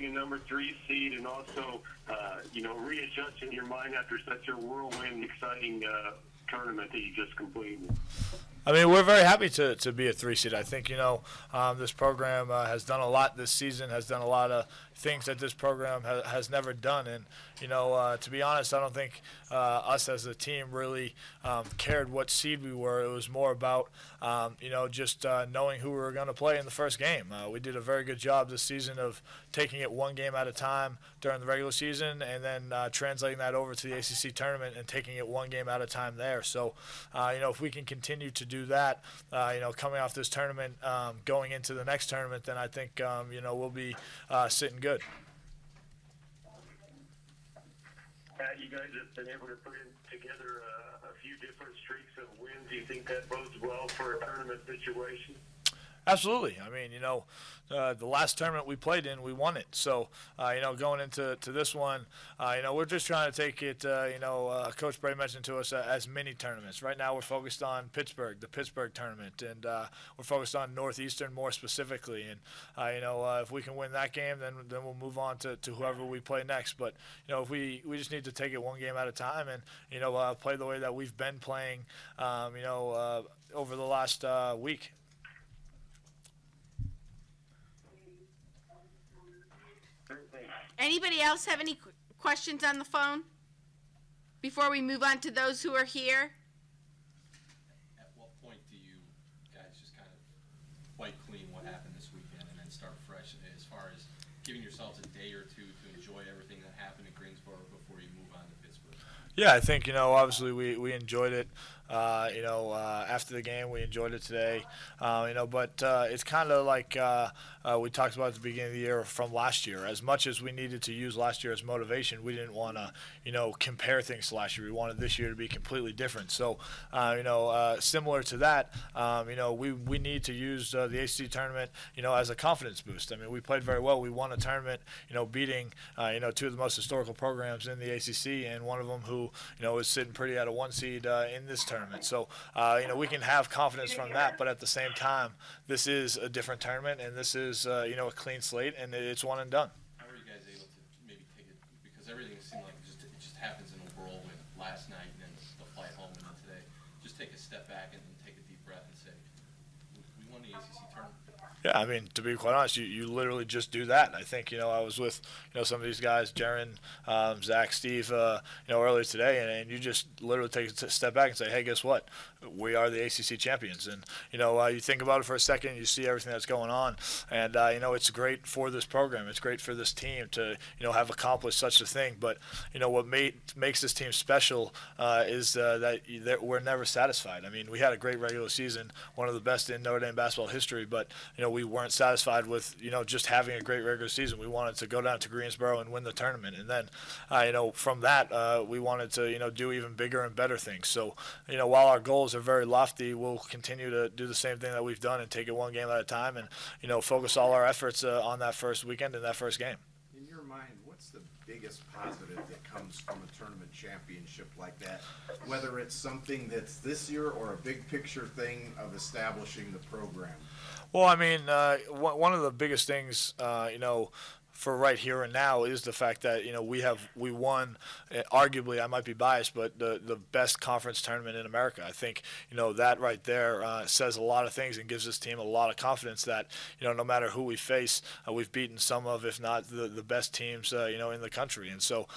a number 3 seed and also, readjusting your mind after such a whirlwind, exciting tournament that you just completed? I mean, we're very happy to be a 3 seed. I think, this program has done a lot this season, has done a lot of things that this program has never done. And, to be honest, I don't think us as a team really cared what seed we were. It was more about, just knowing who we were going to play in the first game. We did a very good job this season of taking it one game at a time during the regular season and then translating that over to the ACC tournament and taking it one game at a time there. So, if we can continue to do that, coming off this tournament, going into the next tournament, then I think, we'll be sitting good. Pat, you guys have been able to put together a few different streaks of wins. Do you think that bodes well for a tournament situation? Absolutely. I mean, the last tournament we played in, we won it. So, going into this one, we're just trying to take it, Coach Bray mentioned to us as mini tournaments. Right now we're focused on Pittsburgh, the Pittsburgh tournament, and we're focused on Northeastern more specifically. And, if we can win that game, then we'll move on to whoever we play next. But, if we just need to take it one game at a time and, play the way that we've been playing, over the last week. Anybody else have any questions on the phone before we move on to those who are here? At what point do you guys just kind of wipe clean what happened this weekend and then start fresh as far as giving yourselves a day or two to enjoy everything that happened in Greensboro before you move on to Pittsburgh? Yeah, I think, obviously we enjoyed it. After the game, we enjoyed it today. But it's kind of like we talked about at the beginning of the year from last year. As much as we needed to use last year as motivation, we didn't want to, compare things to last year. We wanted this year to be completely different. So, similar to that, we need to use the ACC tournament, as a confidence boost. I mean, we played very well. We won a tournament, beating, two of the most historical programs in the ACC, and one of them who, is sitting pretty at a 1 seed in this tournament. So, we can have confidence from that, but at the same time, this is a different tournament, and this is, a clean slate, and it's one and done. How are you guys able to maybe take it, because everything seemed like it just happens in a whirlwind last night and then the flight home and then today. Just take a step back and then take a deep breath and say, we won the ACC tournament. Yeah, I mean, to be quite honest, you literally just do that. I think, I was with, some of these guys, Jaron, Zach, Steve, earlier today, and you just literally take a step back and say, hey, guess what? We are the ACC champions. And, you think about it for a second, you see everything that's going on, and, it's great for this program. It's great for this team to, have accomplished such a thing. But, what makes this team special is that we're never satisfied. I mean, we had a great regular season, one of the best in Notre Dame basketball history, but, we weren't satisfied with, just having a great regular season. We wanted to go down to Greensboro and win the tournament. And then, from that, we wanted to, do even bigger and better things. So, while our goals are very lofty, we'll continue to do the same thing that we've done and take it one game at a time and, focus all our efforts on that first weekend and that first game. In your mind, what's the biggest positive that comes from a tournament championship like that, whether it's something that's this year or a big picture thing of establishing the program? Well, I mean, one of the biggest things, for right here and now is the fact that we won, arguably I might be biased, but the best conference tournament in America. I think that right there says a lot of things and gives this team a lot of confidence that no matter who we face, we've beaten some of, if not the best teams in the country. And so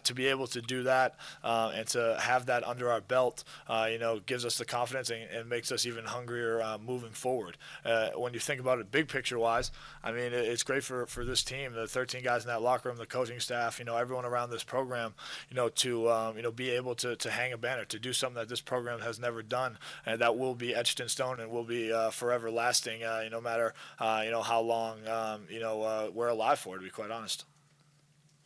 to be able to do that and to have that under our belt, gives us the confidence and makes us even hungrier moving forward. When you think about it big picture wise, I mean it's great for this team. The 13 guys in that locker room, the coaching staff, everyone around this program, to be able to hang a banner, to do something that this program has never done, and that will be etched in stone and will be forever lasting, no matter how long we're alive for, to be quite honest.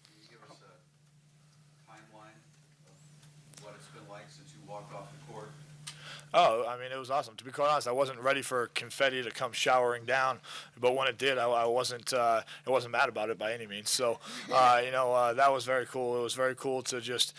Can you give us a timeline of what it's been like since you walked off the court? Oh, I mean, it was awesome. To be quite honest, I wasn't ready for confetti to come showering down, but when it did, I wasn't mad about it by any means. So, that was very cool. It was very cool to just,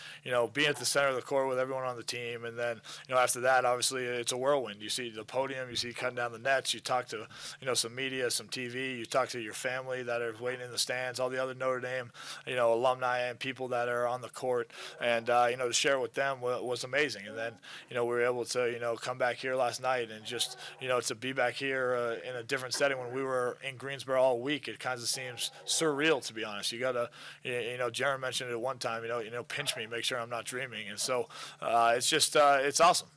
be at the center of the court with everyone on the team, and then, after that, obviously, it's a whirlwind. You see the podium, you see cutting down the nets, you talk to, some media, some TV, you talk to your family that are waiting in the stands, all the other Notre Dame, alumni and people that are on the court, and, to share with them was amazing. And then, we were able to, come back here last night and just, to be back here in a different setting when we were in Greensboro all week, it kind of seems surreal, to be honest. You got to, Jaron mentioned it at one time, pinch me, make sure I'm not dreaming. And so it's just, it's awesome.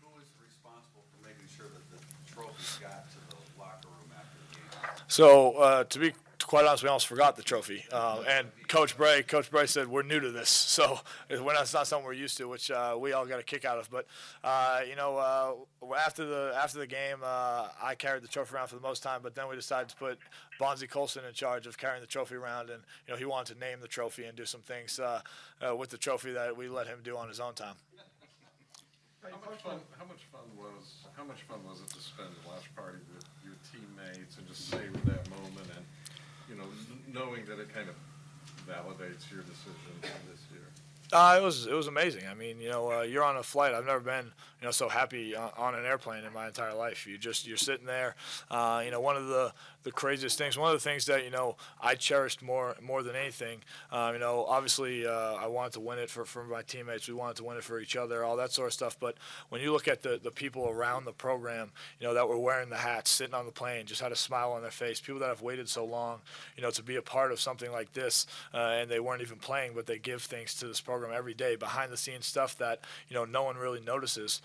Who was responsible for making sure that the trophies got to the locker room after the game? So to be quite honest, we almost forgot the trophy. And Coach Bray said, we're new to this. So it's not something we're used to, which we all got a kick out of. But, after the game, I carried the trophy around for the most time. But then we decided to put Bonzie Colson in charge of carrying the trophy around. And, he wanted to name the trophy and do some things with the trophy that we let him do on his own time. How much fun was it to spend the watch party with your teammates and just savor that moment and, knowing that it kind of validates your decision this year? It was amazing. I mean, you're on a flight. I've never been, so happy on an airplane in my entire life. You're sitting there. One of the craziest things, one of the things that, I cherished more than anything, obviously I wanted to win it for my teammates. We wanted to win it for each other, all that sort of stuff. But when you look at the people around the program, that were wearing the hats, sitting on the plane, just had a smile on their face, people that have waited so long, to be a part of something like this, and they weren't even playing, but they give things to this program every day, behind the scenes stuff that no one really notices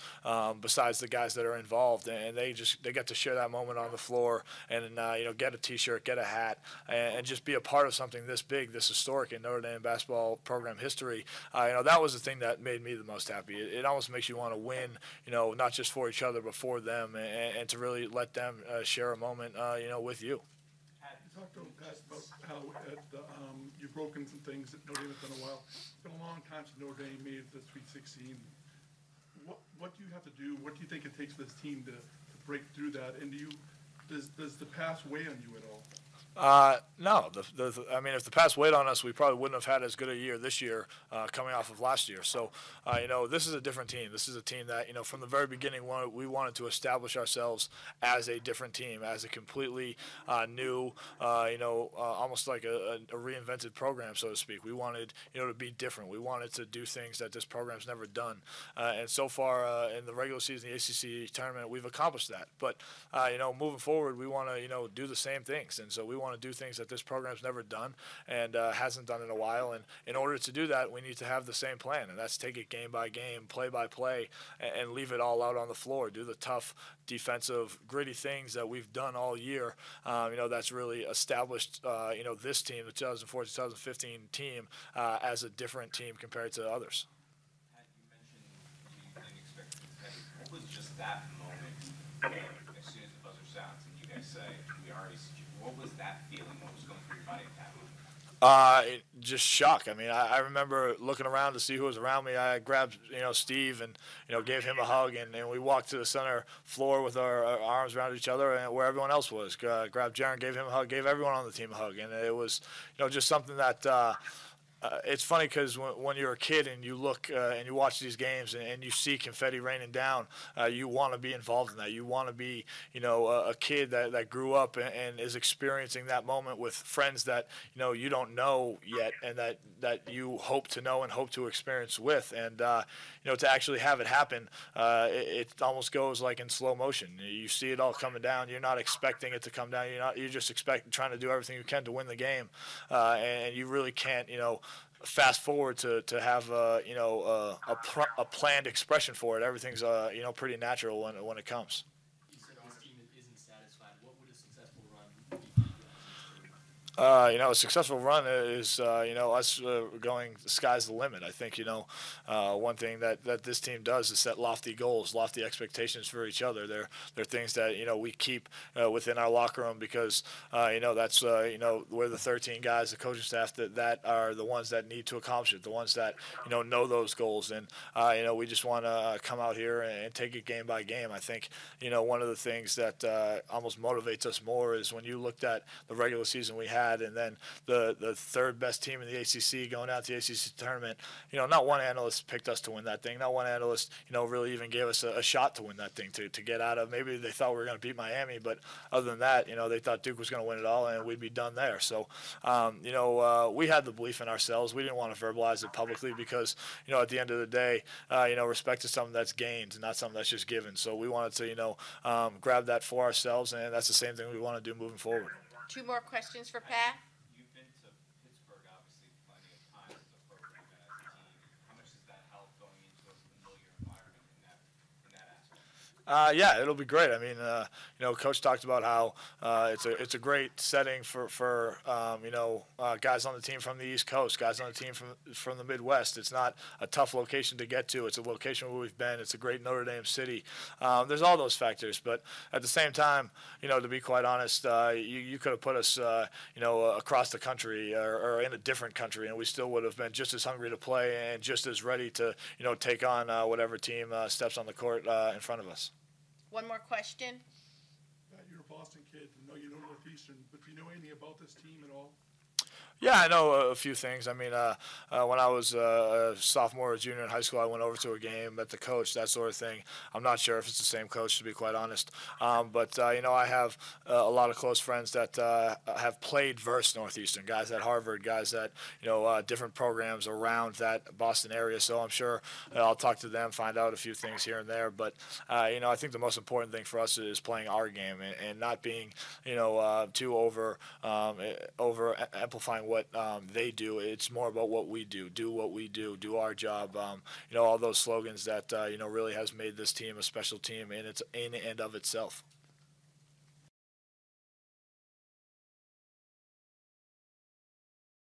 besides the guys that are involved, and they get to share that moment on the floor and get a t-shirt, get a hat, and just be a part of something this big, this historic in Notre Dame basketball program history. That was the thing that made me the most happy. It almost makes you want to win, not just for each other but for them, and to really let them share a moment with you. You talked to him, Pat, about how you've broken some things that Notre Dame has done a while. It's been a long time since Notre Dame made the Sweet 16. What do you have to do? What do you think it takes for this team to break through that? And does the past weigh on you at all? No. I mean, if the past weighed on us, we probably wouldn't have had as good a year this year coming off of last year. So, this is a different team. This is a team that, from the very beginning, we wanted to establish ourselves as a different team, as a completely new, almost like a reinvented program, so to speak. We wanted, to be different. We wanted to do things that this program's never done. And so far in the regular season, the ACC tournament, we've accomplished that. But, moving forward, we want to, do the same things. And so we want to do things that this program's never done and hasn't done in a while. And in order to do that, we need to have the same plan, and that's take it game by game, play by play, and leave it all out on the floor. Do the tough defensive, gritty things that we've done all year. That's really established, this team, the 2014-2015 team, as a different team compared to others. Pat, you mentioned you didn't expect confetti. What was just that moment as soon as the buzzer sounds and you guys say, we already see you? What was that feeling? What was going through your body at that moment? Just shock. I mean, I remember looking around to see who was around me. I grabbed, Steve and, gave him a hug, and we walked to the center floor with our arms around each other and where everyone else was. Grabbed Jaron, gave him a hug, gave everyone on the team a hug. And it was, just something that it's funny because when you're a kid and you look and you watch these games and you see confetti raining down, you want to be involved in that. You want to be, a kid that grew up and is experiencing that moment with friends that, you don't know yet and that you hope to know and hope to experience with. And, to actually have it happen, it almost goes like in slow motion. You see it all coming down. You're not expecting it to come down. You're just trying to do everything you can to win the game. And you really can't, fast forward to have a planned expression for it. Everything's pretty natural when it comes. You said this team isn't satisfied. What would a successful run be? A successful run is, us going the sky's the limit. I think, one thing that this team does is set lofty goals, lofty expectations for each other. They're things that, we keep within our locker room because, that's, we're the 13 guys, the coaching staff that are the ones that need to accomplish it, the ones that, know those goals. And, we just want to come out here and take it game by game. I think, one of the things that almost motivates us more is when you looked at the regular season we had, and then the third best team in the ACC going out to the ACC tournament. Not one analyst picked us to win that thing. Not one analyst, really even gave us a shot to win that thing, to get out of. Maybe they thought we were going to beat Miami, but other than that, they thought Duke was going to win it all and we'd be done there. So, we had the belief in ourselves. We didn't want to verbalize it publicly because, at the end of the day, respect is something that's gained, not something that's just given. So we wanted to, grab that for ourselves, and that's the same thing we want to do moving forward. 2 more questions for Pat. You've been to Pittsburgh, obviously, plenty of times as a program and as a team. How much does that help going into a familiar environment in that aspect? Yeah, it'll be great. I mean, Coach talked about how it's a great setting for guys on the team from the East Coast, guys on the team from the Midwest. It's not a tough location to get to. It's a location where we've been. It's a great Notre Dame city. There's all those factors, but at the same time, to be quite honest, you could have put us, across the country or in a different country, and we still would have been just as hungry to play and just as ready to, take on whatever team steps on the court in front of us. 1 more question. You're a Boston kid. I know you know Northeastern, but do you know anything about this team at all? Yeah, I know a few things. I mean, when I was a sophomore or junior in high school, I went over to a game, met the coach, that sort of thing. I'm not sure if it's the same coach, to be quite honest. But I have a lot of close friends that have played versus Northeastern, guys at Harvard, guys at, different programs around that Boston area. So I'm sure I'll talk to them, find out a few things here and there. But, I think the most important thing for us is playing our game and not being, too over amplifying what they do. It's more about what we do what we do our job. All those slogans that really has made this team a special team in and of itself.